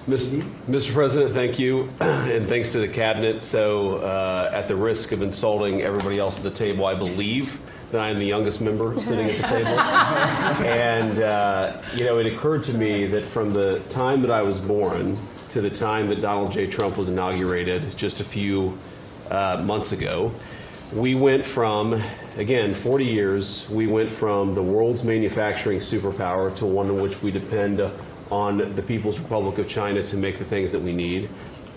Mr. President, thank you, and thanks to the Cabinet. So at the risk of insulting everybody else at the table, I believe that I am the youngest member sitting at the table. And, it occurred to me that from the time that I was born to the time that Donald J. Trump was inaugurated just a few months ago, we went from, again, 40 years, we went from the world's manufacturing superpower to one in which we depend on the People's Republic of China to make the things that we need.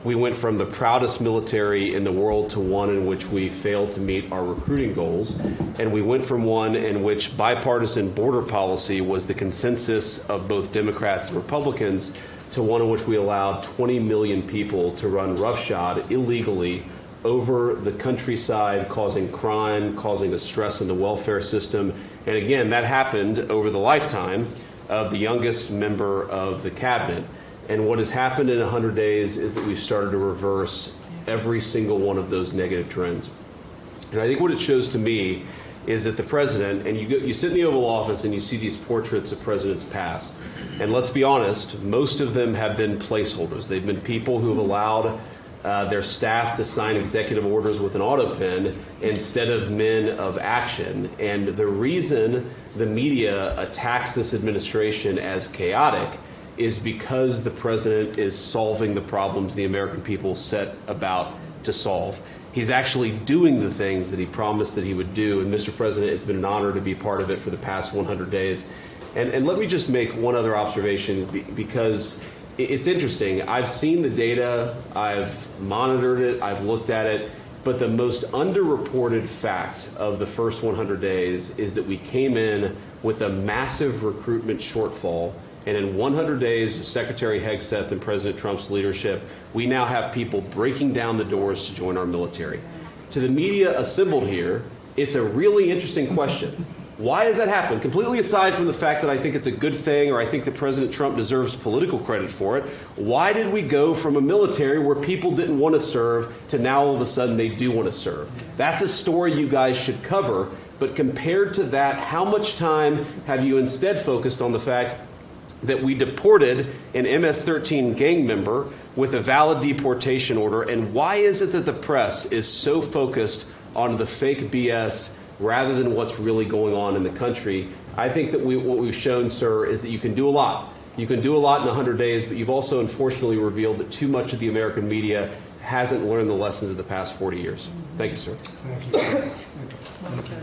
We went from the proudest military in the world to one in which we failed to meet our recruiting goals. And we went from one in which bipartisan border policy was the consensus of both Democrats and Republicans to one in which we allowed 20 million people to run roughshod illegally over the countryside, causing crime, causing a stress in the welfare system. And again, that happened over the lifetime of the youngest member of the Cabinet. And what has happened in 100 days is that we've started to reverse every single one of those negative trends. And I think what it shows to me is that the president, and you sit in the Oval Office and you see these portraits of presidents past. And let's be honest, most of them have been placeholders. They've been people who have allowed their staff to sign executive orders with an auto pen instead of men of action. And the reason the media attacks this administration as chaotic is because the president is solving the problems the American people set about to solve. He's actually doing the things that he promised that he would do. And Mr. President, it's been an honor to be part of it for the past 100 days. And let me just make one other observation, because it's interesting. I've seen the data, I've monitored it, I've looked at it, but the most underreported fact of the first 100 days is that we came in with a massive recruitment shortfall. And in 100 days of Secretary Hegseth and President Trump's leadership, we now have people breaking down the doors to join our military. To the media assembled here, it's a really interesting question. Why has that happened? Completely aside from the fact that I think it's a good thing, or I think that President Trump deserves political credit for it, why did we go from a military where people didn't want to serve to now all of a sudden they do want to serve? That's a story you guys should cover. But compared to that, how much time have you instead focused on the fact that we deported an MS-13 gang member with a valid deportation order? And why is it that the press is so focused on the fake BS rather than what's really going on in the country? I think that what we've shown, sir, is that you can do a lot. You can do a lot in 100 days, but you've also unfortunately revealed that too much of the American media hasn't learned the lessons of the past 40 years. Thank you, sir. Thank you. Thank you.